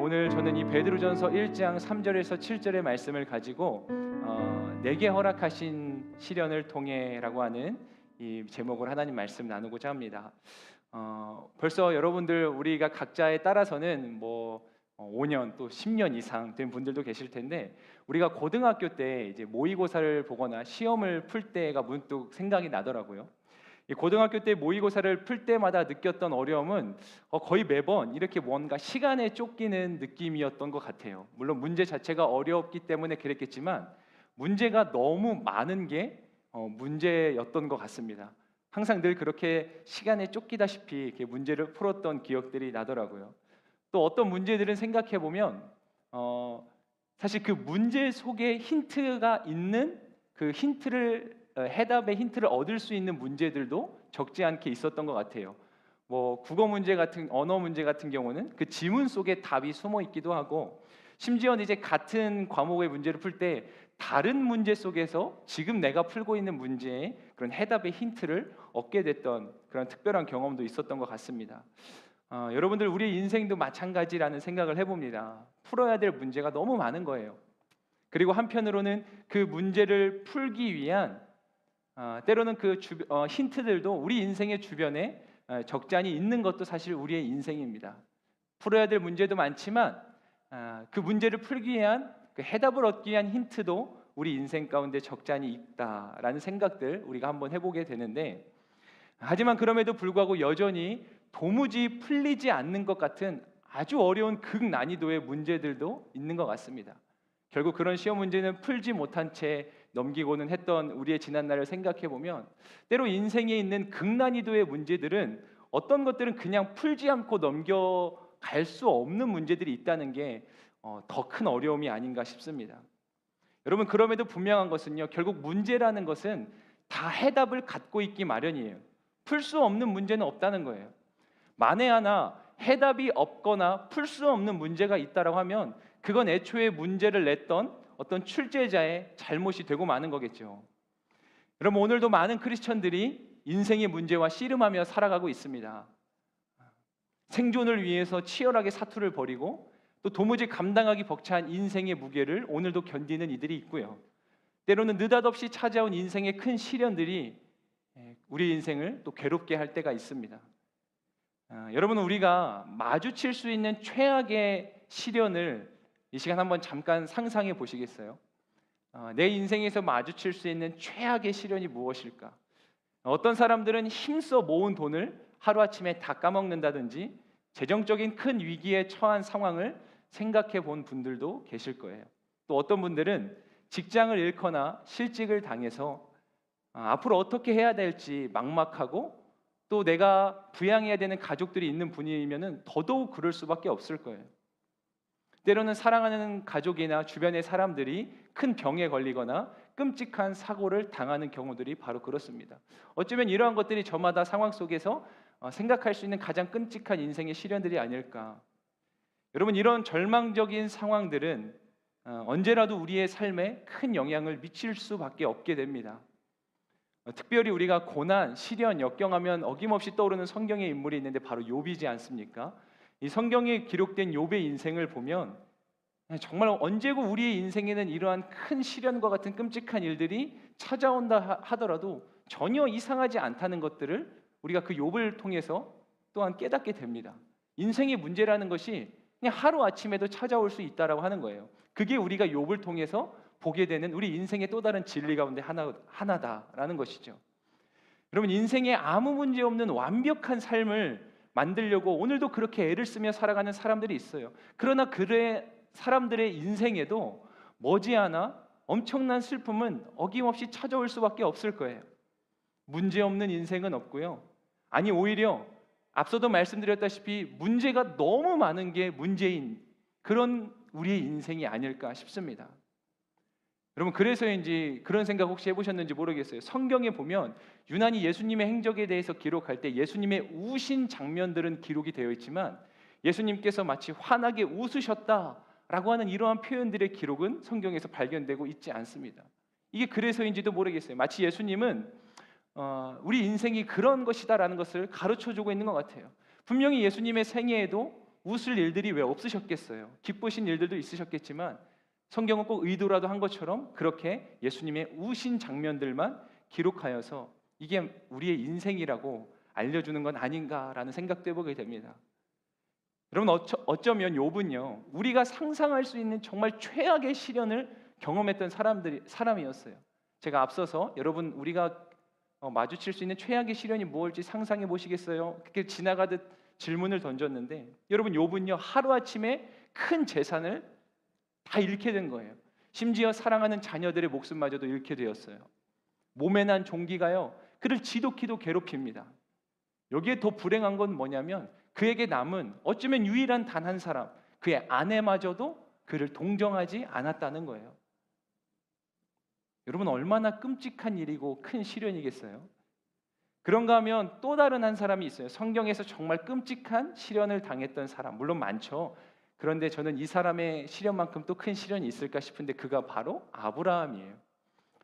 오늘 저는 이 베드로전서 1장 3절에서 7절의 말씀을 가지고 내게 허락하신 시련을 통해라고 하는 이 제목을 하나님 말씀 나누고자 합니다. 벌써 여러분들 우리가 각자에 따라서는 5년 또 10년 이상 된 분들도 계실 텐데, 우리가 고등학교 때 이제 모의고사를 보거나 시험을 풀 때가 문득 생각이 나더라고요. 이 고등학교 때 모의고사를 풀 때마다 느꼈던 어려움은 거의 매번 이렇게 뭔가 시간에 쫓기는 느낌이었던 것 같아요. 물론 문제 자체가 어려웠기 때문에 그랬겠지만 문제가 너무 많은 게 문제였던 것 같습니다. 항상 늘 그렇게 시간에 쫓기다시피 이렇게 문제를 풀었던 기억들이 나더라고요. 또 어떤 문제들은 생각해 보면 사실 그 문제 속에 힌트가 있는 그 힌트를 해답의 힌트를 얻을 수 있는 문제들도 적지 않게 있었던 것 같아요. 국어 문제 같은 언어 문제 같은 경우는 그 지문 속에 답이 숨어 있기도 하고, 심지어는 이제 같은 과목의 문제를 풀 때 다른 문제 속에서 지금 내가 풀고 있는 문제의 그런 해답의 힌트를 얻게 됐던 그런 특별한 경험도 있었던 것 같습니다. 여러분들 우리 인생도 마찬가지라는 생각을 해봅니다. 풀어야 될 문제가 너무 많은 거예요. 그리고 한편으로는 그 문제를 풀기 위한 때로는 그 힌트들도 우리 인생의 주변에 적잖이 있는 것도 사실 우리의 인생입니다. 풀어야 될 문제도 많지만 그 문제를 풀기 위한 그 해답을 얻기 위한 힌트도 우리 인생 가운데 적잖이 있다라는 생각들 우리가 한번 해보게 되는데, 하지만 그럼에도 불구하고 여전히 도무지 풀리지 않는 것 같은 아주 어려운 극난이도의 문제들도 있는 것 같습니다. 결국 그런 시험 문제는 풀지 못한 채 넘기고는 했던 우리의 지난날을 생각해 보면, 때로 인생에 있는 극난이도의 문제들은 어떤 것들은 그냥 풀지 않고 넘겨갈 수 없는 문제들이 있다는 게 더 큰 어려움이 아닌가 싶습니다. 여러분, 그럼에도 분명한 것은요, 결국 문제라는 것은 다 해답을 갖고 있기 마련이에요. 풀 수 없는 문제는 없다는 거예요. 만에 하나 해답이 없거나 풀 수 없는 문제가 있다라고 하면 그건 애초에 문제를 냈던 어떤 출제자의 잘못이 되고 마는 거겠죠. 여러분, 오늘도 많은 크리스천들이 인생의 문제와 씨름하며 살아가고 있습니다. 생존을 위해서 치열하게 사투를 벌이고 또 도무지 감당하기 벅찬 인생의 무게를 오늘도 견디는 이들이 있고요. 때로는 느닷없이 찾아온 인생의 큰 시련들이 우리 인생을 또 괴롭게 할 때가 있습니다. 여러분, 우리가 마주칠 수 있는 최악의 시련을 이 시간 한번 잠깐 상상해 보시겠어요? 내 인생에서 마주칠 수 있는 최악의 시련이 무엇일까? 어떤 사람들은 힘써 모은 돈을 하루아침에 다 까먹는다든지 재정적인 큰 위기에 처한 상황을 생각해 본 분들도 계실 거예요. 또 어떤 분들은 직장을 잃거나 실직을 당해서 앞으로 어떻게 해야 될지 막막하고, 또 내가 부양해야 되는 가족들이 있는 분이면은 더더욱 그럴 수밖에 없을 거예요. 때로는 사랑하는 가족이나 주변의 사람들이 큰 병에 걸리거나 끔찍한 사고를 당하는 경우들이 바로 그렇습니다. 어쩌면 이러한 것들이 저마다 상황 속에서 생각할 수 있는 가장 끔찍한 인생의 시련들이 아닐까. 여러분, 이런 절망적인 상황들은 언제라도 우리의 삶에 큰 영향을 미칠 수밖에 없게 됩니다. 특별히 우리가 고난, 시련, 역경하면 어김없이 떠오르는 성경의 인물이 있는데 바로 욥이지 않습니까? 이 성경에 기록된 욥의 인생을 보면 정말 언제고 우리의 인생에는 이러한 큰 시련과 같은 끔찍한 일들이 찾아온다 하더라도 전혀 이상하지 않다는 것들을 우리가 그 욥을 통해서 또한 깨닫게 됩니다. 인생의 문제라는 것이 그냥 하루아침에도 찾아올 수 있다라고 하는 거예요. 그게 우리가 욥을 통해서 보게 되는 우리 인생의 또 다른 진리 가운데 하나다라는 것이죠. 여러분, 인생에 아무 문제 없는 완벽한 삶을 만들려고 오늘도 그렇게 애를 쓰며 살아가는 사람들이 있어요. 그러나 그 사람들의 인생에도 머지않아 엄청난 슬픔은 어김없이 찾아올 수밖에 없을 거예요. 문제 없는 인생은 없고요. 아니, 오히려 앞서도 말씀드렸다시피 문제가 너무 많은 게 문제인 그런 우리의 인생이 아닐까 싶습니다. 여러분, 그래서인지 그런 생각 혹시 해보셨는지 모르겠어요. 성경에 보면 유난히 예수님의 행적에 대해서 기록할 때 예수님의 우신 장면들은 기록이 되어 있지만 예수님께서 마치 환하게 웃으셨다라고 하는 이러한 표현들의 기록은 성경에서 발견되고 있지 않습니다. 이게 그래서인지도 모르겠어요. 마치 예수님은 우리 인생이 그런 것이다라는 것을 가르쳐주고 있는 것 같아요. 분명히 예수님의 생애에도 웃을 일들이 왜 없으셨겠어요? 기쁘신 일들도 있으셨겠지만 성경은 꼭 의도라도 한 것처럼 그렇게 예수님의 우신 장면들만 기록하여서 이게 우리의 인생이라고 알려주는 건 아닌가라는 생각도 해보게 됩니다. 여러분, 어쩌면 욥은요, 우리가 상상할 수 있는 정말 최악의 시련을 경험했던 사람이었어요. 제가 앞서서 여러분, 우리가 마주칠 수 있는 최악의 시련이 무엇일지 상상해 보시겠어요? 그렇게 지나가듯 질문을 던졌는데, 여러분, 욥은요 하루아침에 큰 재산을 다 잃게 된 거예요. 심지어 사랑하는 자녀들의 목숨마저도 잃게 되었어요. 몸에 난 종기가요 그를 지독히도 괴롭힙니다. 여기에 더 불행한 건 뭐냐면 그에게 남은 어쩌면 유일한 단 한 사람, 그의 아내마저도 그를 동정하지 않았다는 거예요. 여러분, 얼마나 끔찍한 일이고 큰 시련이겠어요? 그런가 하면 또 다른 한 사람이 있어요. 성경에서 정말 끔찍한 시련을 당했던 사람, 물론 많죠. 그런데 저는 이 사람의 시련만큼 또 큰 시련이 있을까 싶은데 그가 바로 아브라함이에요.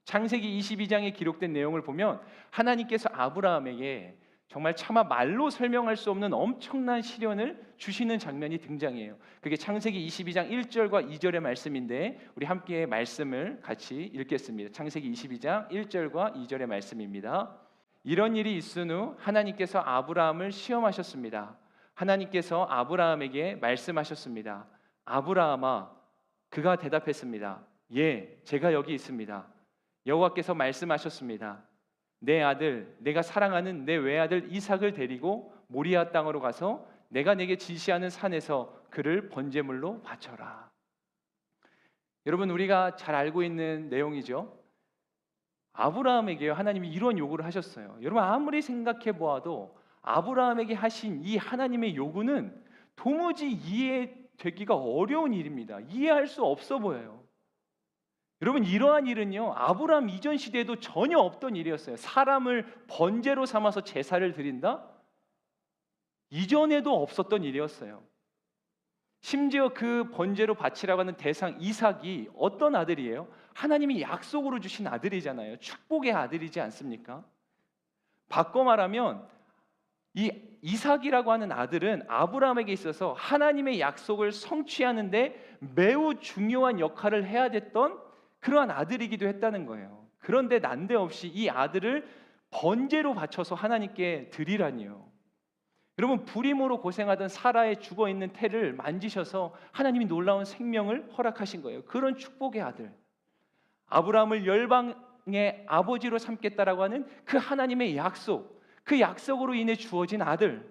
창세기 22장에 기록된 내용을 보면 하나님께서 아브라함에게 정말 차마 말로 설명할 수 없는 엄청난 시련을 주시는 장면이 등장해요. 그게 창세기 22장 1절과 2절의 말씀인데 우리 함께 말씀을 같이 읽겠습니다. 창세기 22장 1절과 2절의 말씀입니다. 이런 일이 있은 후 하나님께서 아브라함을 시험하셨습니다. 하나님께서 아브라함에게 말씀하셨습니다. 아브라함아, 그가 대답했습니다. 예, 제가 여기 있습니다. 여호와께서 말씀하셨습니다. 내 아들, 내가 사랑하는 내 외아들 이삭을 데리고 모리아 땅으로 가서 내가 내게 지시하는 산에서 그를 번제물로 바쳐라. 여러분, 우리가 잘 알고 있는 내용이죠. 아브라함에게 하나님이 이런 요구를 하셨어요. 여러분, 아무리 생각해 보아도 아브라함에게 하신 이 하나님의 요구는 도무지 이해되기가 어려운 일입니다. 이해할 수 없어 보여요. 여러분, 이러한 일은요 아브라함 이전 시대에도 전혀 없던 일이었어요. 사람을 번제로 삼아서 제사를 드린다? 이전에도 없었던 일이었어요. 심지어 그 번제로 바치라고 하는 대상 이삭이 어떤 아들이에요? 하나님이 약속으로 주신 아들이잖아요. 축복의 아들이지 않습니까? 바꿔 말하면 이 이삭이라고 하는 아들은 아브라함에게 있어서 하나님의 약속을 성취하는데 매우 중요한 역할을 해야 됐던 그러한 아들이기도 했다는 거예요. 그런데 난데없이 이 아들을 번제로 바쳐서 하나님께 드리라니요. 여러분, 불임으로 고생하던 사라의 죽어있는 태를 만지셔서 하나님이 놀라운 생명을 허락하신 거예요. 그런 축복의 아들, 아브라함을 열방의 아버지로 삼겠다라고 하는 그 하나님의 약속, 그 약속으로 인해 주어진 아들.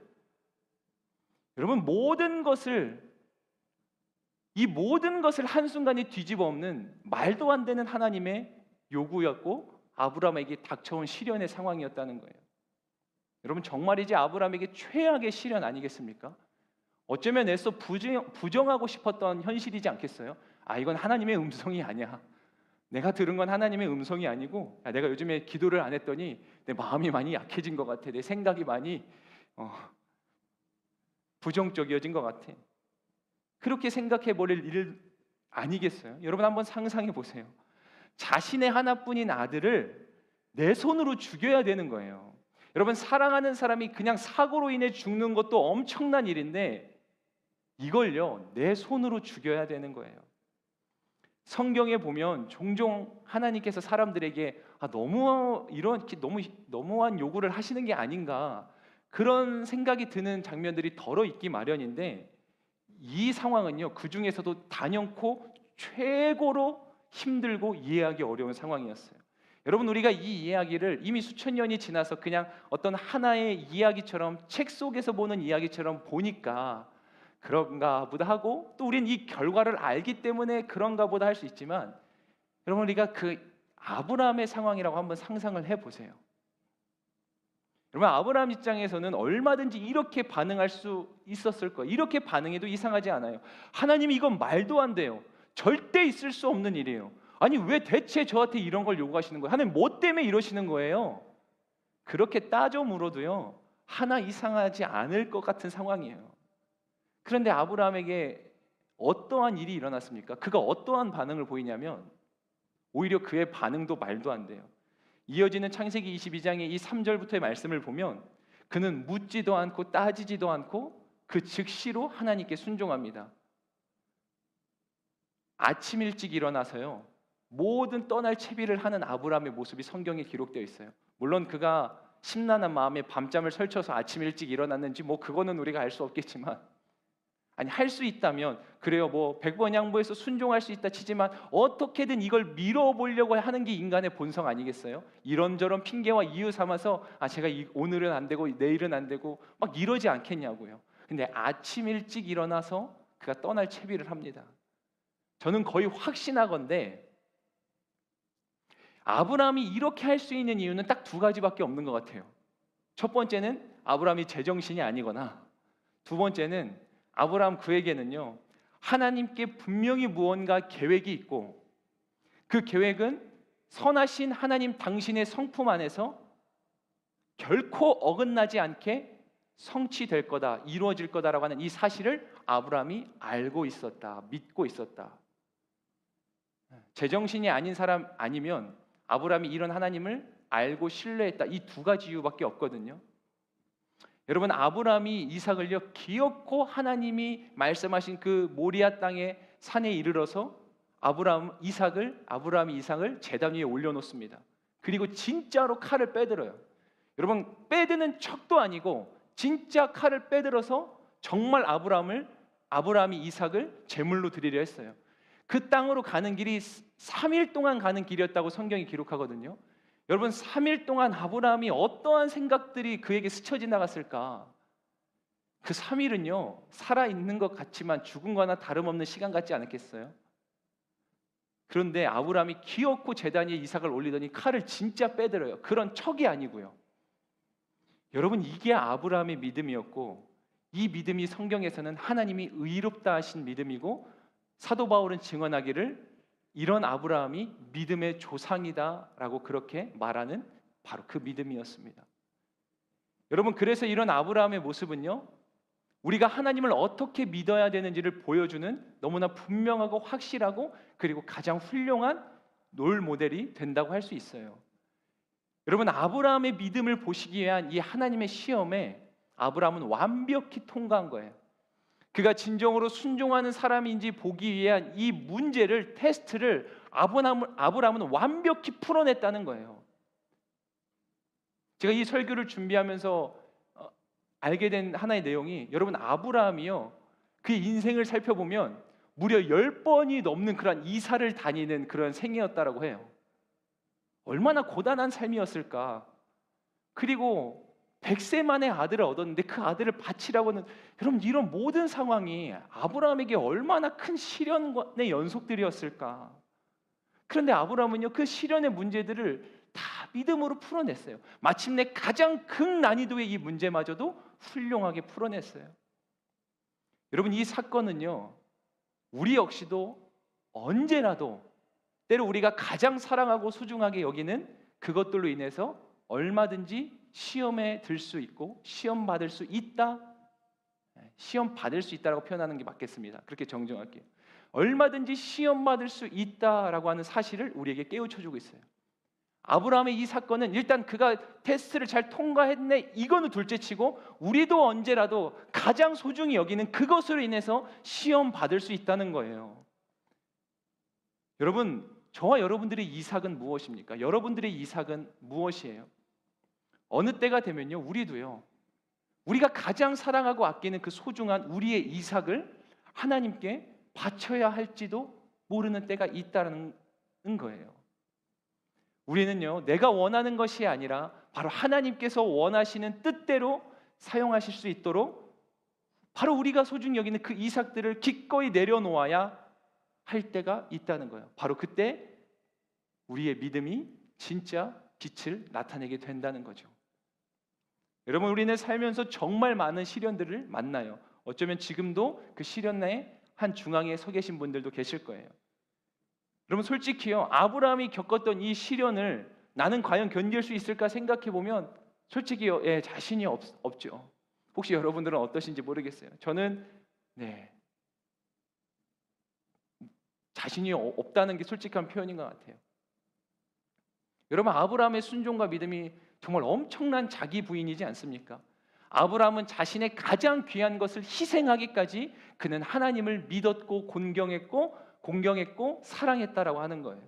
여러분, 이 모든 것을 한순간에 뒤집어 엎는 말도 안 되는 하나님의 요구였고 아브라함에게 닥쳐온 시련의 상황이었다는 거예요. 여러분, 정말이지 아브라함에게 최악의 시련 아니겠습니까? 어쩌면 애써 부정하고 싶었던 현실이지 않겠어요? 이건 하나님의 음성이 아니야. 내가 들은 건 하나님의 음성이 아니고, 내가 요즘에 기도를 안 했더니 내 마음이 많이 약해진 것 같아. 내 생각이 많이 부정적이어진 것 같아. 그렇게 생각해 버릴 일 아니겠어요? 여러분, 한번 상상해 보세요. 자신의 하나뿐인 아들을 내 손으로 죽여야 되는 거예요. 여러분, 사랑하는 사람이 그냥 사고로 인해 죽는 것도 엄청난 일인데 이걸요 내 손으로 죽여야 되는 거예요. 성경에 보면 종종 하나님께서 사람들에게 너무한 요구를 하시는 게 아닌가, 그런 생각이 드는 장면들이 덜어 있기 마련인데, 이 상황은요 그 중에서도 단연코 최고로 힘들고 이해하기 어려운 상황이었어요. 여러분, 우리가 이 이야기를 이미 수천 년이 지나서 그냥 어떤 하나의 이야기처럼, 책 속에서 보는 이야기처럼 보니까 그런가 보다 하고, 또 우린 이 결과를 알기 때문에 그런가 보다 할 수 있지만, 여러분, 우리가 그 아브라함의 상황이라고 한번 상상을 해보세요. 여러분, 아브라함 입장에서는 얼마든지 이렇게 반응할 수 있었을 거예요. 이렇게 반응해도 이상하지 않아요. 하나님이 이건 말도 안 돼요. 절대 있을 수 없는 일이에요. 아니, 왜 대체 저한테 이런 걸 요구하시는 거예요? 하나님, 뭐 때문에 이러시는 거예요? 그렇게 따져 물어도요 하나 이상하지 않을 것 같은 상황이에요. 그런데 아브라함에게 어떠한 일이 일어났습니까? 그가 어떠한 반응을 보이냐면 오히려 그의 반응도 말도 안 돼요. 이어지는 창세기 22장의 이 3절부터의 말씀을 보면 그는 묻지도 않고 따지지도 않고 그 즉시로 하나님께 순종합니다. 아침 일찍 일어나서요, 모든 떠날 채비를 하는 아브라함의 모습이 성경에 기록되어 있어요. 물론 그가 심란한 마음에 밤잠을 설쳐서 아침 일찍 일어났는지 그거는 우리가 알 수 없겠지만, 아니 할 수 있다면 그래요, 100번 양보해서 순종할 수 있다 치지만 어떻게든 이걸 밀어보려고 하는 게 인간의 본성 아니겠어요? 이런저런 핑계와 이유 삼아서 제가 오늘은 안 되고 내일은 안 되고 막 이러지 않겠냐고요. 근데 아침 일찍 일어나서 그가 떠날 채비를 합니다. 저는 거의 확신하건대 아브라함이 이렇게 할 수 있는 이유는 딱 두 가지밖에 없는 것 같아요. 첫 번째는 아브라함이 제정신이 아니거나, 두 번째는 아브라함 그에게는요, 하나님께 분명히 무언가 계획이 있고, 그 계획은 선하신 하나님 당신의 성품 안에서 결코 어긋나지 않게 성취될 거다, 이루어질 거다라고 하는 이 사실을 아브라함이 알고 있었다, 믿고 있었다. 제정신이 아닌 사람 아니면 아브라함이 이런 하나님을 알고 신뢰했다, 이 두 가지 이유밖에 없거든요. 여러분, 아브라함이 이삭을요 기어코 하나님이 말씀하신 그 모리아 땅의 산에 이르러서 아브라함이 이삭을 제단 위에 올려놓습니다. 그리고 진짜로 칼을 빼들어요. 여러분, 빼드는 척도 아니고 진짜 칼을 빼들어서 정말 아브라함이 이삭을 제물로 드리려 했어요. 그 땅으로 가는 길이 3일 동안 가는 길이었다고 성경이 기록하거든요. 여러분, 3일 동안 아브라함이 어떠한 생각들이 그에게 스쳐 지나갔을까? 그 3일은요 살아있는 것 같지만 죽은 거나 다름없는 시간 같지 않았겠어요? 그런데 아브라함이 기어코 제단 위에 이삭을 올리더니 칼을 진짜 빼들어요. 그런 척이 아니고요. 여러분, 이게 아브라함의 믿음이었고, 이 믿음이 성경에서는 하나님이 의롭다 하신 믿음이고, 사도 바울은 증언하기를 이런 아브라함이 믿음의 조상이다라고 그렇게 말하는 바로 그 믿음이었습니다. 여러분, 그래서 이런 아브라함의 모습은요, 우리가 하나님을 어떻게 믿어야 되는지를 보여주는 너무나 분명하고 확실하고 그리고 가장 훌륭한 롤 모델이 된다고 할 수 있어요. 여러분, 아브라함의 믿음을 보시기 위한 이 하나님의 시험에 아브라함은 완벽히 통과한 거예요. 그가 진정으로 순종하는 사람인지 보기 위한 이 문제를, 테스트를 아브라함은 완벽히 풀어냈다는 거예요. 제가 이 설교를 준비하면서 알게 된 하나의 내용이, 여러분, 아브라함이요, 그의 인생을 살펴보면 무려 10번이 넘는 그런 이사를 다니는 그런 생애였다라고 해요. 얼마나 고단한 삶이었을까. 그리고 100세 만에 아들을 얻었는데 그 아들을 바치라고는, 여러분, 이런 모든 상황이 아브라함에게 얼마나 큰 시련의 연속들이었을까. 그런데 아브라함은요 그 시련의 문제들을 다 믿음으로 풀어냈어요. 마침내 가장 극난이도의 이 문제마저도 훌륭하게 풀어냈어요. 여러분, 이 사건은요 우리 역시도 언제라도 때로 우리가 가장 사랑하고 소중하게 여기는 그것들로 인해서 얼마든지 시험에 들 수 있고 시험 받을 수 있다, 시험 받을 수 있다라고 표현하는 게 맞겠습니다. 그렇게 정정할게요. 얼마든지 시험 받을 수 있다라고 하는 사실을 우리에게 깨우쳐주고 있어요. 아브라함의 이 사건은 일단 그가 테스트를 잘 통과했네, 이거는 둘째치고 우리도 언제라도 가장 소중히 여기는 그것으로 인해서 시험 받을 수 있다는 거예요. 여러분, 저와 여러분들의 이삭은 무엇입니까? 여러분들의 이삭은 무엇이에요? 어느 때가 되면요 우리도요, 우리가 가장 사랑하고 아끼는 그 소중한 우리의 이삭을 하나님께 바쳐야 할지도 모르는 때가 있다는 거예요. 우리는요 내가 원하는 것이 아니라 바로 하나님께서 원하시는 뜻대로 사용하실 수 있도록 바로 우리가 소중히 여기는 그 이삭들을 기꺼이 내려놓아야 할 때가 있다는 거예요. 바로 그때 우리의 믿음이 진짜 빛을 나타내게 된다는 거죠. 여러분, 우리는 살면서 정말 많은 시련들을 만나요. 어쩌면 지금도 그 시련의 한 중앙에 서 계신 분들도 계실 거예요. 여러분, 솔직히요 아브라함이 겪었던 이 시련을 나는 과연 견딜 수 있을까 생각해 보면 솔직히요 자신이 없죠. 혹시 여러분들은 어떠신지 모르겠어요. 저는 자신이 없다는 게 솔직한 표현인 것 같아요. 여러분, 아브라함의 순종과 믿음이 정말 엄청난 자기 부인이지 않습니까? 아브라함은 자신의 가장 귀한 것을 희생하기까지 그는 하나님을 믿었고 공경했고 사랑했다라고 하는 거예요.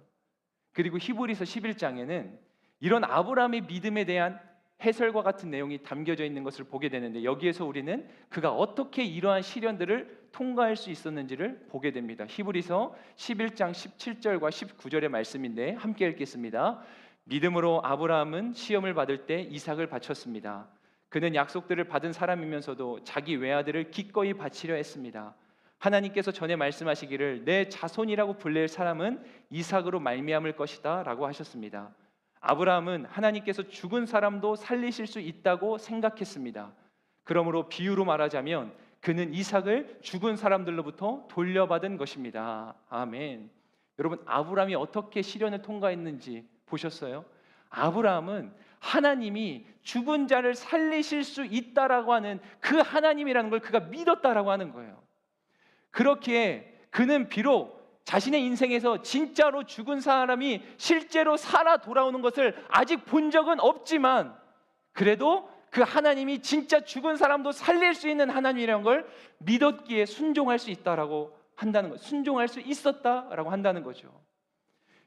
그리고 히브리서 11장에는 이런 아브라함의 믿음에 대한 해설과 같은 내용이 담겨져 있는 것을 보게 되는데, 여기에서 우리는 그가 어떻게 이러한 시련들을 통과할 수 있었는지를 보게 됩니다. 히브리서 11장 17절과 19절의 말씀인데 함께 읽겠습니다. 믿음으로 아브라함은 시험을 받을 때 이삭을 바쳤습니다. 그는 약속들을 받은 사람이면서도 자기 외아들을 기꺼이 바치려 했습니다. 하나님께서 전에 말씀하시기를 내 자손이라고 불릴 사람은 이삭으로 말미암을 것이다 라고 하셨습니다. 아브라함은 하나님께서 죽은 사람도 살리실 수 있다고 생각했습니다. 그러므로 비유로 말하자면 그는 이삭을 죽은 사람들로부터 돌려받은 것입니다. 아멘. 여러분, 아브라함이 어떻게 시련을 통과했는지 보셨어요? 아브라함은 하나님이 죽은 자를 살리실 수 있다라고 하는 그 하나님이라는 걸 그가 믿었다라고 하는 거예요. 그렇기에 그는 비록 자신의 인생에서 진짜로 죽은 사람이 실제로 살아 돌아오는 것을 아직 본 적은 없지만, 그래도 그 하나님이 진짜 죽은 사람도 살릴 수 있는 하나님이라는 걸 믿었기에 순종할 수 있다라고 한다는 것, 순종할 수 있었다라고 한다는 거죠.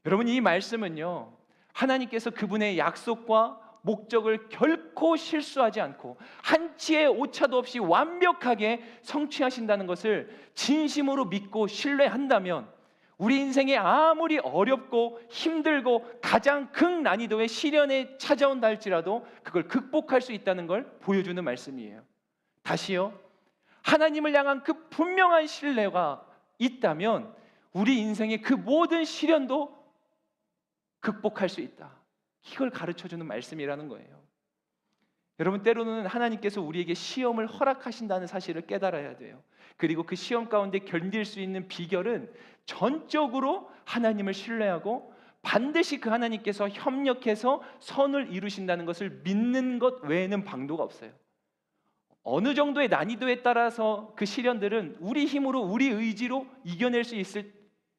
여러분, 이 말씀은요, 하나님께서 그분의 약속과 목적을 결코 실수하지 않고 한치의 오차도 없이 완벽하게 성취하신다는 것을 진심으로 믿고 신뢰한다면, 우리 인생에 아무리 어렵고 힘들고 가장 극난이도의 시련에 찾아온다 할지라도 그걸 극복할 수 있다는 걸 보여주는 말씀이에요. 다시요, 하나님을 향한 그 분명한 신뢰가 있다면 우리 인생의 그 모든 시련도 극복할 수 있다. 이걸 가르쳐주는 말씀이라는 거예요. 여러분, 때로는 하나님께서 우리에게 시험을 허락하신다는 사실을 깨달아야 돼요. 그리고 그 시험 가운데 견딜 수 있는 비결은 전적으로 하나님을 신뢰하고 반드시 그 하나님께서 협력해서 선을 이루신다는 것을 믿는 것 외에는 방도가 없어요. 어느 정도의 난이도에 따라서 그 시련들은 우리 힘으로, 우리 의지로 이겨낼 수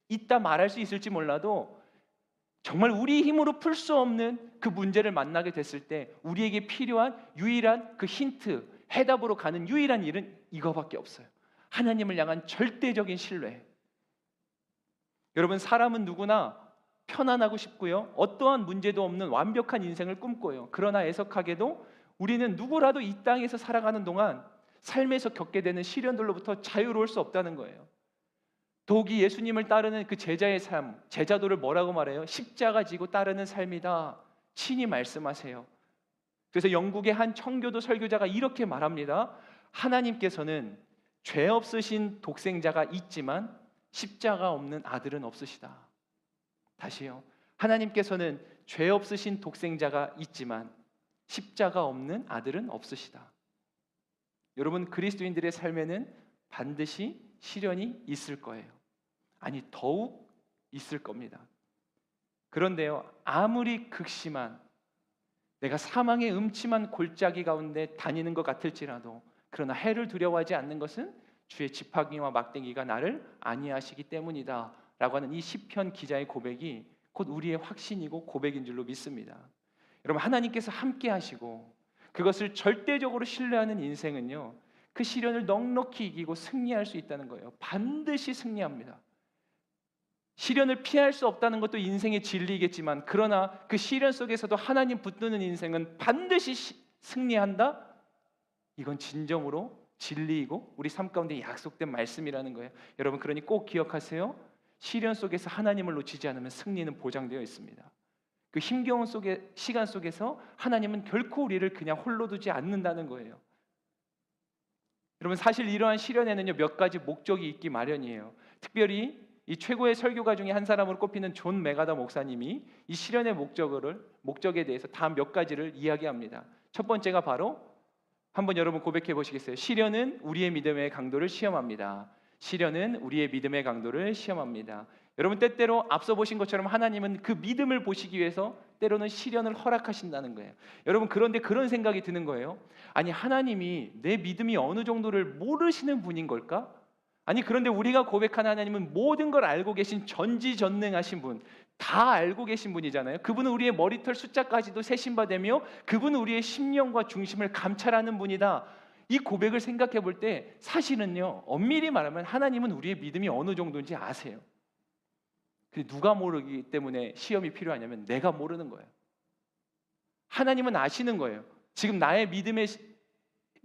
있다 말할 수 있을지 몰라도, 정말 우리 힘으로 풀 수 없는 그 문제를 만나게 됐을 때 우리에게 필요한 유일한 그 힌트, 해답으로 가는 유일한 일은 이거밖에 없어요. 하나님을 향한 절대적인 신뢰. 여러분, 사람은 누구나 편안하고 싶고요, 어떠한 문제도 없는 완벽한 인생을 꿈꿔요. 그러나 애석하게도 우리는 누구라도 이 땅에서 살아가는 동안 삶에서 겪게 되는 시련들로부터 자유로울 수 없다는 거예요. 더욱이 예수님을 따르는 그 제자의 삶, 제자도를 뭐라고 말해요? 십자가 지고 따르는 삶이다, 친히 말씀하세요. 그래서 영국의 한 청교도 설교자가 이렇게 말합니다. 하나님께서는 죄 없으신 독생자가 있지만 십자가 없는 아들은 없으시다. 다시요, 하나님께서는 죄 없으신 독생자가 있지만 십자가 없는 아들은 없으시다. 여러분, 그리스도인들의 삶에는 반드시 시련이 있을 거예요. 아니, 더욱 있을 겁니다. 그런데요, 아무리 극심한, 내가 사망의 음침한 골짜기 가운데 다니는 것 같을지라도, 그러나 해를 두려워하지 않는 것은 주의 지팡이와 막대기가 나를 안위하시기 때문이다 라고 하는 이 시편 기자의 고백이 곧 우리의 확신이고 고백인 줄로 믿습니다. 여러분, 하나님께서 함께 하시고 그것을 절대적으로 신뢰하는 인생은요, 그 시련을 넉넉히 이기고 승리할 수 있다는 거예요. 반드시 승리합니다. 시련을 피할 수 없다는 것도 인생의 진리이겠지만, 그러나 그 시련 속에서도 하나님 붙드는 인생은 반드시 승리한다? 이건 진정으로 진리이고 우리 삶 가운데 약속된 말씀이라는 거예요. 여러분, 그러니 꼭 기억하세요. 시련 속에서 하나님을 놓치지 않으면 승리는 보장되어 있습니다. 그 힘겨운 시간 속에서 하나님은 결코 우리를 그냥 홀로 두지 않는다는 거예요. 여러분, 사실 이러한 시련에는요, 몇 가지 목적이 있기 마련이에요. 특별히 이 최고의 설교가 중에 한 사람으로 꼽히는 존 메가더 목사님이 이 시련의 목적에 대해서 다 몇 가지를 이야기합니다. 첫 번째가 바로, 한번 여러분 고백해 보시겠어요? 시련은 우리의 믿음의 강도를 시험합니다. 시련은 우리의 믿음의 강도를 시험합니다. 여러분, 때때로 앞서 보신 것처럼 하나님은 그 믿음을 보시기 위해서 때로는 시련을 허락하신다는 거예요. 여러분, 그런데 그런 생각이 드는 거예요. 아니, 하나님이 내 믿음이 어느 정도를 모르시는 분인 걸까? 아니, 그런데 우리가 고백한 하나님은 모든 걸 알고 계신 전지전능하신 분, 다 알고 계신 분이잖아요. 그분은 우리의 머리털 숫자까지도 세신 바 되며 그분은 우리의 심령과 중심을 감찰하는 분이다. 이 고백을 생각해 볼 때 사실은요, 엄밀히 말하면 하나님은 우리의 믿음이 어느 정도인지 아세요. 근데 누가 모르기 때문에 시험이 필요하냐면 내가 모르는 거예요. 하나님은 아시는 거예요. 지금 나의 믿음의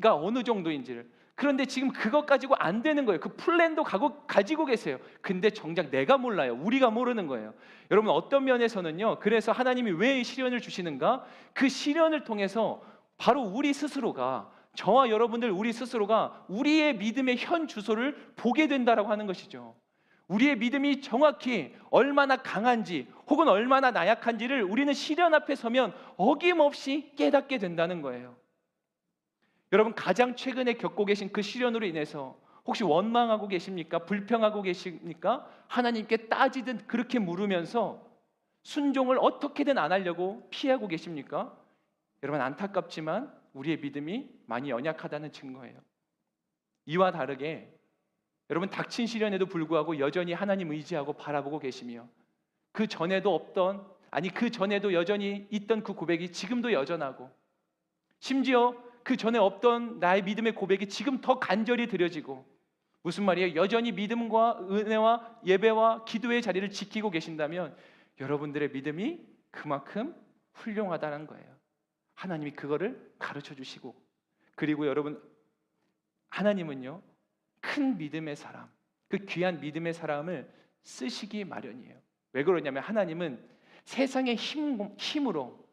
가 어느 정도인지를. 그런데 지금 그것 가지고 안 되는 거예요. 그 플랜도 가지고 계세요. 근데 정작 내가 몰라요. 우리가 모르는 거예요. 여러분, 어떤 면에서는요, 그래서 하나님이 왜 시련을 주시는가? 그 시련을 통해서 바로 우리 스스로가, 저와 여러분들 우리 스스로가 우리의 믿음의 현 주소를 보게 된다라고 하는 것이죠. 우리의 믿음이 정확히 얼마나 강한지 혹은 얼마나 나약한지를 우리는 시련 앞에 서면 어김없이 깨닫게 된다는 거예요. 여러분, 가장 최근에 겪고 계신 그 시련으로 인해서 혹시 원망하고 계십니까? 불평하고 계십니까? 하나님께 따지듯 그렇게 물으면서 순종을 어떻게든 안 하려고 피하고 계십니까? 여러분, 안타깝지만 우리의 믿음이 많이 연약하다는 증거예요. 이와 다르게 여러분, 닥친 시련에도 불구하고 여전히 하나님 의지하고 바라보고 계시며 그 전에도 없던, 아니 그 전에도 여전히 있던 그 고백이 지금도 여전하고, 심지어 그 전에 없던 나의 믿음의 고백이 지금 더 간절히 드려지고, 무슨 말이에요? 여전히 믿음과 은혜와 예배와 기도의 자리를 지키고 계신다면 여러분들의 믿음이 그만큼 훌륭하다는 거예요. 하나님이 그거를 가르쳐 주시고, 그리고 여러분, 하나님은요, 큰 믿음의 사람, 그 귀한 믿음의 사람을 쓰시기 마련이에요. 왜 그러냐면 하나님은 세상의 힘으로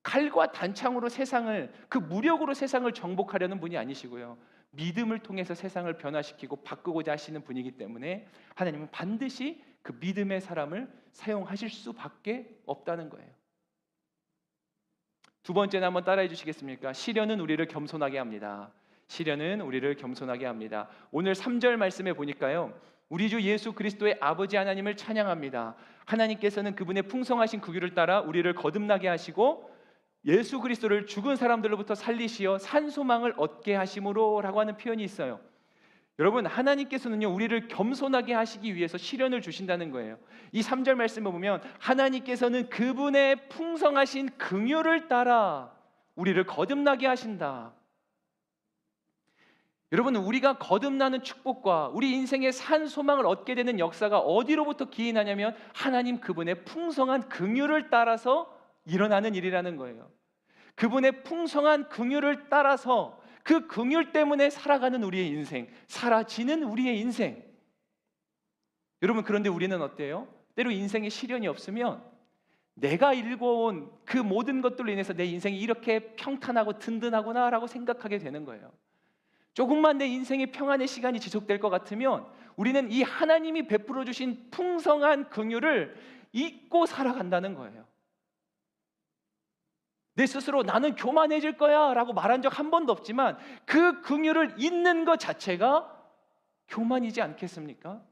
칼과 단창으로 세상을, 그 무력으로 세상을 정복하려는 분이 아니시고요, 믿음을 통해서 세상을 변화시키고 바꾸고자 하시는 분이기 때문에 하나님은 반드시 그 믿음의 사람을 사용하실 수밖에 없다는 거예요. 두 번째는 한번 따라해 주시겠습니까? 시련은 우리를 겸손하게 합니다. 시련은 우리를 겸손하게 합니다. 오늘 3절 말씀에 보니까요, 우리 주 예수 그리스도의 아버지 하나님을 찬양합니다. 하나님께서는 그분의 풍성하신 긍휼을 따라 우리를 거듭나게 하시고 예수 그리스도를 죽은 사람들로부터 살리시어 산 소망을 얻게 하심으로 라고 하는 표현이 있어요. 여러분, 하나님께서는요, 우리를 겸손하게 하시기 위해서 시련을 주신다는 거예요. 이 3절 말씀을 보면 하나님께서는 그분의 풍성하신 긍휼을 따라 우리를 거듭나게 하신다. 여러분, 우리가 거듭나는 축복과 우리 인생의 산 소망을 얻게 되는 역사가 어디로부터 기인하냐면 하나님 그분의 풍성한 긍휼을 따라서 일어나는 일이라는 거예요. 그분의 풍성한 긍휼을 따라서 그 긍휼 때문에 살아가는 우리의 인생, 사라지는 우리의 인생. 여러분, 그런데 우리는 어때요? 때로 인생에 시련이 없으면 내가 일궈온 그 모든 것들로 인해서 내 인생이 이렇게 평탄하고 든든하구나 라고 생각하게 되는 거예요. 조금만 내 인생의 평안의 시간이 지속될 것 같으면 우리는 이 하나님이 베풀어 주신 풍성한 긍휼을 잊고 살아간다는 거예요. 내 스스로 나는 교만해질 거야 라고 말한 적 한 번도 없지만 그 긍휼을 잊는 것 자체가 교만이지 않겠습니까?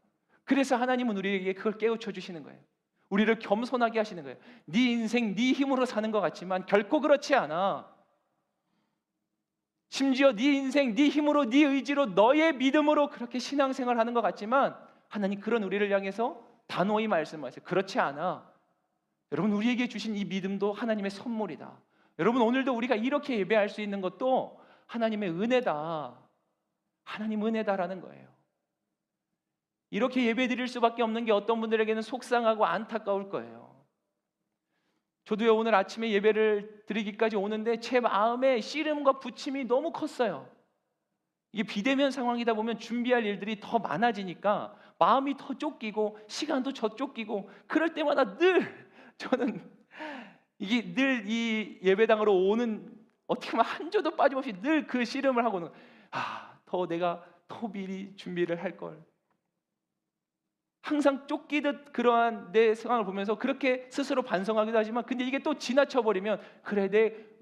그래서 하나님은 우리에게 그걸 깨우쳐 주시는 거예요. 우리를 겸손하게 하시는 거예요. 네 인생 네 힘으로 사는 것 같지만 결코 그렇지 않아. 심지어 네 인생 네 힘으로 네 의지로 너의 믿음으로 그렇게 신앙생활을 하는 것 같지만 하나님 그런 우리를 향해서 단호히 말씀하세요. 그렇지 않아. 여러분, 우리에게 주신 이 믿음도 하나님의 선물이다. 여러분, 오늘도 우리가 이렇게 예배할 수 있는 것도 하나님의 은혜다. 하나님 은혜다라는 거예요. 이렇게 예배 드릴 수밖에 없는 게 어떤 분들에게는 속상하고 안타까울 거예요. 저도요, 오늘 아침에 예배를 드리기까지 오는데 제 마음에 씨름과 부침이 너무 컸어요. 이게 비대면 상황이다 보면 준비할 일들이 더 많아지니까 마음이 더 쫓기고 시간도 더 쫓기고, 그럴 때마다 늘 저는 이게 늘 이 예배당으로 오는, 어떻게 보면 한 주도 빠짐없이 늘 그 씨름을 하고는, 더 내가 더 미리 준비를 할 걸. 항상 쫓기듯 그러한 내 상황을 보면서 그렇게 스스로 반성하기도 하지만, 근데 이게 또 지나쳐 버리면 그래,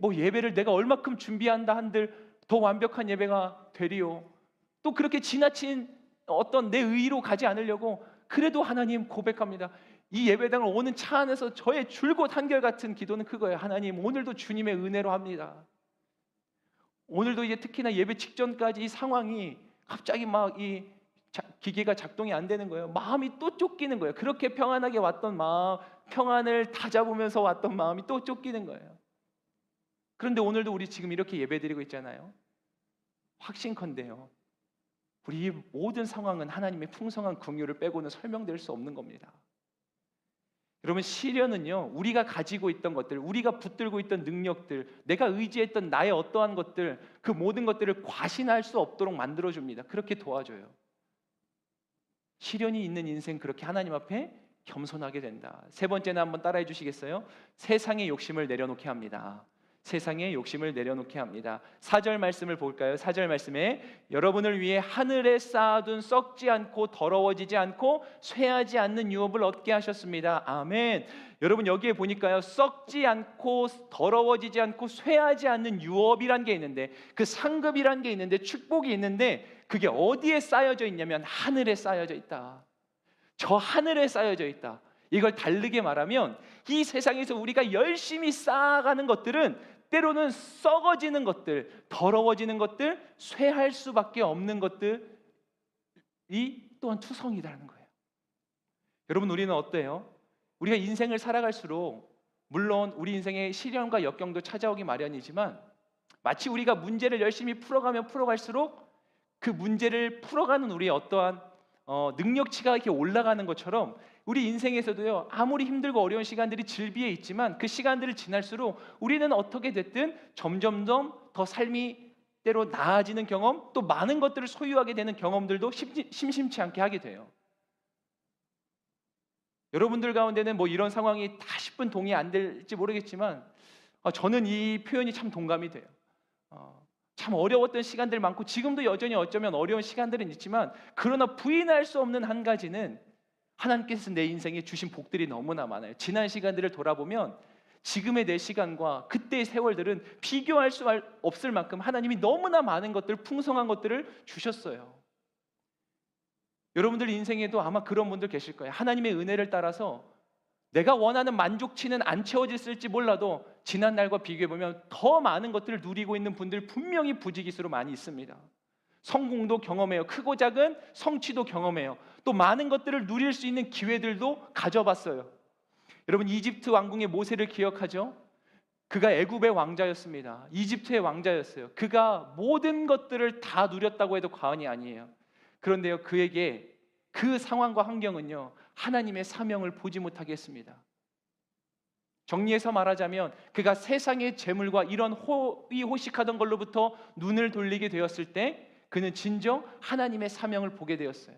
예배를 내가 얼마큼 준비한다 한들 더 완벽한 예배가 되리요. 또 그렇게 지나친 어떤 내 의로 가지 않으려고 그래도 하나님 고백합니다. 이 예배당을 오는 차 안에서 저의 줄곧 한결같은 기도는 그거예요. 하나님, 오늘도 주님의 은혜로 합니다. 오늘도 이제 특히나 예배 직전까지 이 상황이 갑자기 막 기계가 작동이 안 되는 거예요. 마음이 또 쫓기는 거예요. 그렇게 평안하게 왔던 마음, 평안을 다잡으면서 왔던 마음이 또 쫓기는 거예요. 그런데 오늘도 우리 지금 이렇게 예배드리고 있잖아요. 확신컨대요, 우리 모든 상황은 하나님의 풍성한 긍휼을 빼고는 설명될 수 없는 겁니다. 여러분, 시련은요, 우리가 가지고 있던 것들, 우리가 붙들고 있던 능력들, 내가 의지했던 나의 어떠한 것들, 그 모든 것들을 과신할 수 없도록 만들어줍니다. 그렇게 도와줘요. 시련이 있는 인생, 그렇게 하나님 앞에 겸손하게 된다. 세 번째는 한번 따라해 주시겠어요? 세상의 욕심을 내려놓게 합니다. 세상의 욕심을 내려놓게 합니다. 4절 말씀을 볼까요? 4절 말씀에 여러분을 위해 하늘에 쌓아둔 썩지 않고 더러워지지 않고 쇠하지 않는 유업을 얻게 하셨습니다. 아멘. 여러분, 여기에 보니까요, 썩지 않고 더러워지지 않고 쇠하지 않는 유업이란 게 있는데, 그 상급이란 게 있는데, 축복이 있는데, 그게 어디에 쌓여져 있냐면 하늘에 쌓여져 있다. 저 하늘에 쌓여져 있다. 이걸 다르게 말하면 이 세상에서 우리가 열심히 쌓아가는 것들은 때로는 썩어지는 것들, 더러워지는 것들, 쇠할 수밖에 없는 것들이 또한 투성이라는 거예요. 여러분, 우리는 어때요? 우리가 인생을 살아갈수록 물론 우리 인생에 시련과 역경도 찾아오기 마련이지만, 마치 우리가 문제를 열심히 풀어가면 풀어갈수록 그 문제를 풀어가는 우리의 어떠한 능력치가 이렇게 올라가는 것처럼, 우리 인생에서도요, 아무리 힘들고 어려운 시간들이 질비해 있지만 그 시간들을 지날수록 우리는 어떻게 됐든 점점점 더 삶이 때로 나아지는 경험, 또 많은 것들을 소유하게 되는 경험들도 심심치 않게 하게 돼요. 여러분들 가운데는 뭐 이런 상황이 다 10분 동의 안 될지 모르겠지만 저는 이 표현이 참 동감이 돼요. 참 어려웠던 시간들 많고 지금도 여전히 어쩌면 어려운 시간들은 있지만, 그러나 부인할 수 없는 한 가지는 하나님께서 내 인생에 주신 복들이 너무나 많아요. 지난 시간들을 돌아보면 지금의 내 시간과 그때의 세월들은 비교할 수 없을 만큼 하나님이 너무나 많은 것들, 풍성한 것들을 주셨어요. 여러분들 인생에도 아마 그런 분들 계실 거예요. 하나님의 은혜를 따라서 내가 원하는 만족치는 안 채워졌을지 몰라도 지난 날과 비교해보면 더 많은 것들을 누리고 있는 분들 분명히 부지기수로 많이 있습니다. 성공도 경험해요. 크고 작은 성취도 경험해요. 또 많은 것들을 누릴 수 있는 기회들도 가져봤어요. 여러분, 이집트 왕궁의 모세를 기억하죠? 그가 애굽의 왕자였습니다. 이집트의 왕자였어요. 그가 모든 것들을 다 누렸다고 해도 과언이 아니에요. 그런데요, 그에게 그 상황과 환경은요, 하나님의 사명을 보지 못하게 했습니다. 정리해서 말하자면 그가 세상의 재물과 이런 호의호식하던 걸로부터 눈을 돌리게 되었을 때 그는 진정 하나님의 사명을 보게 되었어요.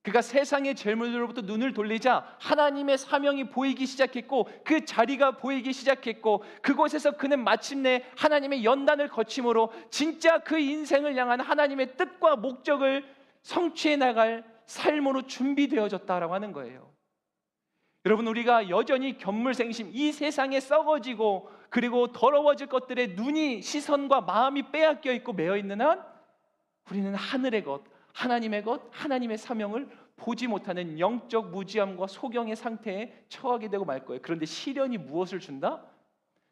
그가 세상의 재물로부터 눈을 돌리자 하나님의 사명이 보이기 시작했고, 그 자리가 보이기 시작했고, 그곳에서 그는 마침내 하나님의 연단을 거침으로 진짜 그 인생을 향한 하나님의 뜻과 목적을 성취해 나갈 삶으로 준비되어졌다라고 하는 거예요. 여러분, 우리가 여전히 견물생심, 이 세상에 썩어지고 그리고 더러워질 것들에 눈이, 시선과 마음이 빼앗겨 있고 매여 있는 한 우리는 하늘의 것, 하나님의 것, 하나님의 사명을 보지 못하는 영적 무지함과 소경의 상태에 처하게 되고 말 거예요. 그런데 시련이 무엇을 준다?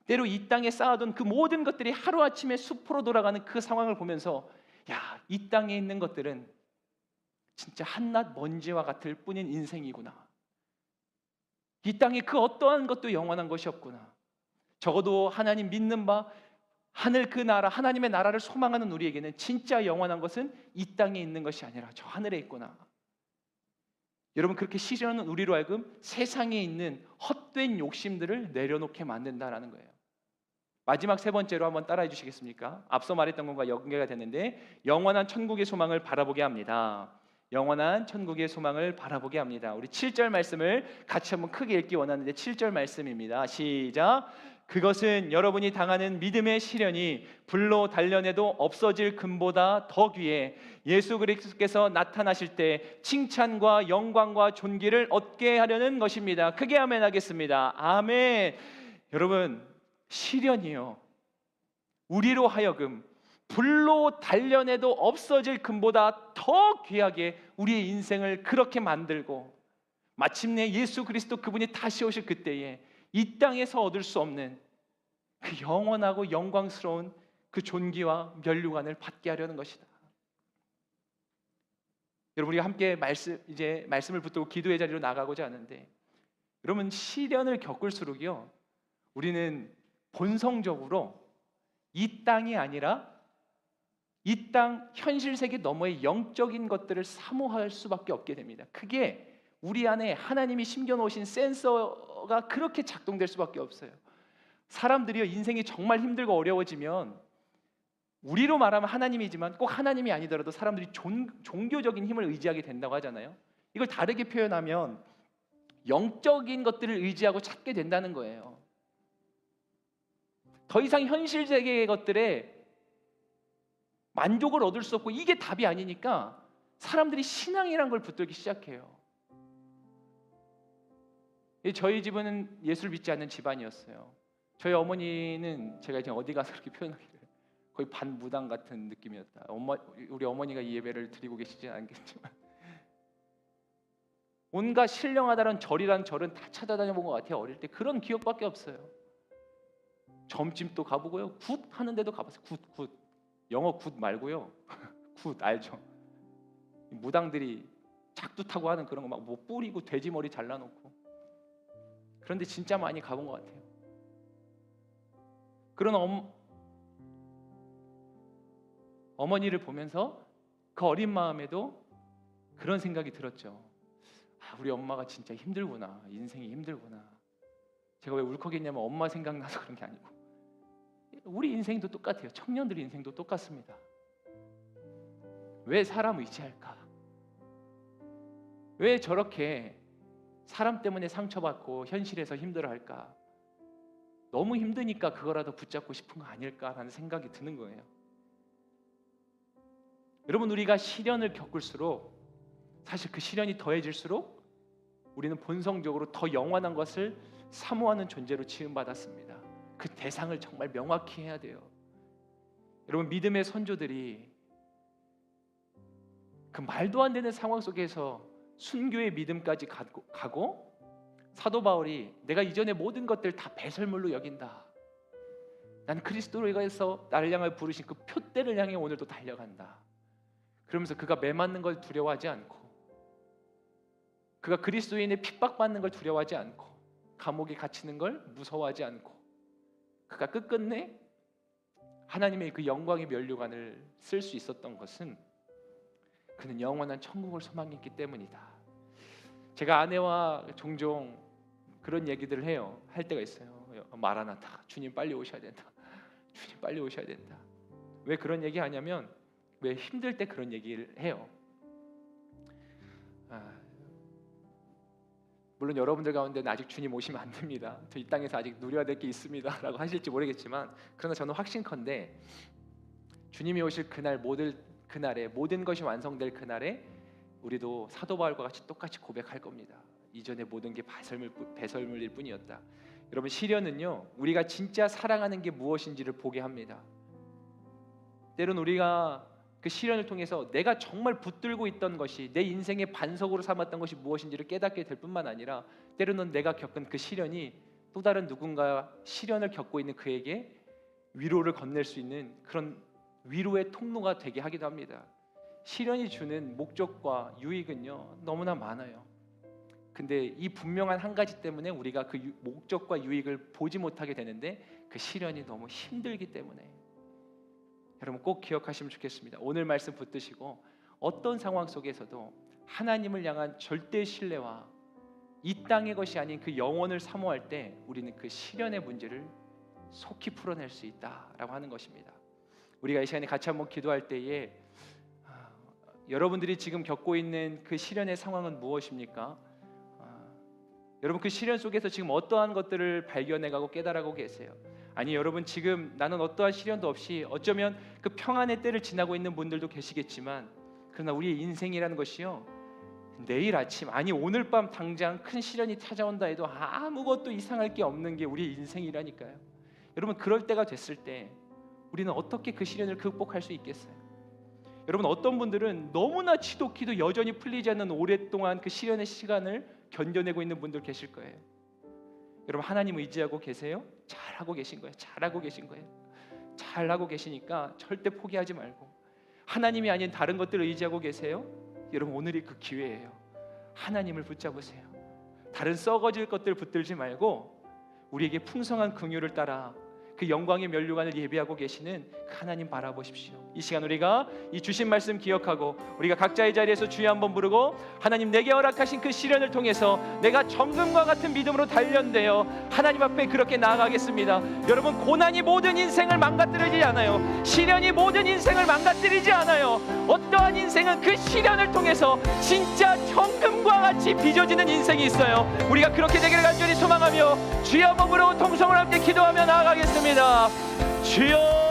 때로 이 땅에 쌓아둔 그 모든 것들이 하루아침에 수포로 돌아가는 그 상황을 보면서, 야, 이 땅에 있는 것들은 진짜 한낱 먼지와 같을 뿐인 인생이구나. 이 땅에 그 어떠한 것도 영원한 것이 없구나. 적어도 하나님 믿는 바 하늘 그 나라, 하나님의 나라를 소망하는 우리에게는 진짜 영원한 것은 이 땅에 있는 것이 아니라 저 하늘에 있구나. 여러분, 그렇게 시련은 우리로 하여금 세상에 있는 헛된 욕심들을 내려놓게 만든다라는 거예요. 마지막 세 번째로 한번 따라해 주시겠습니까? 앞서 말했던 것과 연계가 되는데, 영원한 천국의 소망을 바라보게 합니다. 영원한 천국의 소망을 바라보게 합니다. 우리 7절 말씀을 같이 한번 크게 읽기 원하는데, 7절 말씀입니다. 시작. 그것은 여러분이 당하는 믿음의 시련이 불로 단련해도 없어질 금보다 더 귀해 예수 그리스도께서 나타나실 때 칭찬과 영광과 존귀를 얻게 하려는 것입니다. 크게 아멘 하겠습니다. 아멘. 여러분, 시련이요, 우리로 하여금 불로 단련해도 없어질 금보다 더 귀하게 우리의 인생을 그렇게 만들고, 마침내 예수 그리스도 그분이 다시 오실 그때에 이 땅에서 얻을 수 없는 그 영원하고 영광스러운 그 존귀와 면류관을 받게 하려는 것이다. 여러분 우리가 함께 말씀을 붙들고 기도의 자리로 나가고자 하는데, 여러분 시련을 겪을수록요 우리는 본성적으로 이 땅이 아니라 이 땅 현실 세계 너머의 영적인 것들을 사모할 수밖에 없게 됩니다. 그게 우리 안에 하나님이 심겨놓으신 센서가 그렇게 작동될 수밖에 없어요. 사람들이요 인생이 정말 힘들고 어려워지면 우리로 말하면 하나님이지만 꼭 하나님이 아니더라도 사람들이 종교적인 힘을 의지하게 된다고 하잖아요. 이걸 다르게 표현하면 영적인 것들을 의지하고 찾게 된다는 거예요. 더 이상 현실 세계의 것들에 만족을 얻을 수 없고 이게 답이 아니니까 사람들이 신앙이란 걸 붙들기 시작해요. 저희 집은 예수를 믿지 않는 집안이었어요. 저희 어머니는 제가 이제 어디 가서 그렇게 표현하기를 거의 반무당 같은 느낌이었다. 우리 어머니가 이 예배를 드리고 계시진 않겠지만 온갖 신령하다는 절이란 절은 다 찾아다녀 본 것 같아요. 어릴 때 그런 기억밖에 없어요. 점집도 가보고요. 굿 하는 데도 가봤어요. 굿 영어 굿 말고요. 굿 알죠? 무당들이 작두 타고 하는 그런 거 막 뭐 뿌리고 돼지 머리 잘라놓고, 그런데 진짜 많이 가본 것 같아요. 그런 어머니를 보면서 그 어린 마음에도 그런 생각이 들었죠. 우리 엄마가 진짜 힘들구나. 인생이 힘들구나. 제가 왜 울컥했냐면 엄마 생각나서 그런 게 아니고 우리 인생도 똑같아요. 청년들 인생도 똑같습니다. 왜 사람 의지할까? 왜 저렇게 사람 때문에 상처받고 현실에서 힘들어할까? 너무 힘드니까 그거라도 붙잡고 싶은 거 아닐까라는 생각이 드는 거예요. 여러분 우리가 시련을 겪을수록 사실 그 시련이 더해질수록 우리는 본성적으로 더 영원한 것을 사모하는 존재로 지음받았습니다. 그 대상을 정말 명확히 해야 돼요. 여러분 믿음의 선조들이 그 말도 안 되는 상황 속에서 순교의 믿음까지 가고 사도 바울이 내가 이전의 모든 것들 다 배설물로 여긴다. 난 그리스도로 인해서 나를 향해 부르신 그 표대를 향해 오늘도 달려간다. 그러면서 그가 매맞는 걸 두려워하지 않고, 그가 그리스도인의 핍박받는 걸 두려워하지 않고, 감옥에 갇히는 걸 무서워하지 않고, 그가 끝끝내 하나님의 그 영광의 면류관을 쓸 수 있었던 것은 그는 영원한 천국을 소망했기 때문이다. 제가 아내와 종종 그런 얘기들을 해요. 할 때가 있어요. 마라나타, 주님 빨리 오셔야 된다. 주님 빨리 오셔야 된다. 왜 그런 얘기 하냐면 왜 힘들 때 그런 얘기를 해요. 물론 여러분들 가운데는 아직 주님 오시면 안 됩니다. 저 이 땅에서 아직 누려야 될 게 있습니다 라고 하실지 모르겠지만, 그러나 저는 확신컨대 주님이 오실 그날에 모든 것이 완성될 그날에 우리도 사도 바울과 같이 똑같이 고백할 겁니다. 이전의 모든 게 배설물일 뿐이었다. 여러분 시련은요 우리가 진짜 사랑하는 게 무엇인지를 보게 합니다. 때론 우리가 그 시련을 통해서 내가 정말 붙들고 있던 것이, 내 인생의 반석으로 삼았던 것이 무엇인지를 깨닫게 될 뿐만 아니라 때로는 내가 겪은 그 시련이 또 다른 누군가 시련을 겪고 있는 그에게 위로를 건넬 수 있는 그런 위로의 통로가 되게 하기도 합니다. 시련이 주는 목적과 유익은요 너무나 많아요. 근데 이 분명한 한 가지 때문에 우리가 그 목적과 유익을 보지 못하게 되는데 그 시련이 너무 힘들기 때문에. 여러분 꼭 기억하시면 좋겠습니다. 오늘 말씀 붙드시고 어떤 상황 속에서도 하나님을 향한 절대 신뢰와 이 땅의 것이 아닌 그 영혼을 사모할 때 우리는 그 시련의 문제를 속히 풀어낼 수 있다라고 하는 것입니다. 우리가 이 시간에 같이 한번 기도할 때에 여러분들이 지금 겪고 있는 그 시련의 상황은 무엇입니까? 여러분 그 시련 속에서 지금 어떠한 것들을 발견해가고 깨달아가고 계세요? 아니 여러분 지금 나는 어떠한 시련도 없이 어쩌면 그 평안의 때를 지나고 있는 분들도 계시겠지만, 그러나 우리의 인생이라는 것이요 내일 아침, 아니 오늘 밤 당장 큰 시련이 찾아온다 해도 아무것도 이상할 게 없는 게 우리의 인생이라니까요. 여러분 그럴 때가 됐을 때 우리는 어떻게 그 시련을 극복할 수 있겠어요? 여러분 어떤 분들은 너무나 지독히도 여전히 풀리지 않는 오랫동안 그 시련의 시간을 견뎌내고 있는 분들 계실 거예요. 여러분 하나님 의지하고 계세요? 잘하고 계신 거예요. 잘하고 계신 거예요. 잘하고 계시니까 절대 포기하지 말고, 하나님이 아닌 다른 것들을 의지하고 계세요? 여러분, 오늘이 그 기회예요. 하나님을 붙잡으세요. 다른 썩어질 것들 붙들지 말고 우리에게 풍성한 긍휼을 따라 그 영광의 면류관을 예비하고 계시는 그 하나님 바라보십시오. 이 시간 우리가 이 주신 말씀 기억하고 우리가 각자의 자리에서 주여 한번 부르고, 하나님 내게 허락하신 그 시련을 통해서 내가 정금과 같은 믿음으로 단련되어 하나님 앞에 그렇게 나아가겠습니다. 여러분, 고난이 모든 인생을 망가뜨리지 않아요. 시련이 모든 인생을 망가뜨리지 않아요. 어떠한 인생은 그 시련을 통해서 진짜 정금과 같이 빚어지는 인생이 있어요. 우리가 그렇게 되기를 간절히 소망하며 주여 한번 부르고 통성을 함께 기도하며 나아가겠습니다. 주여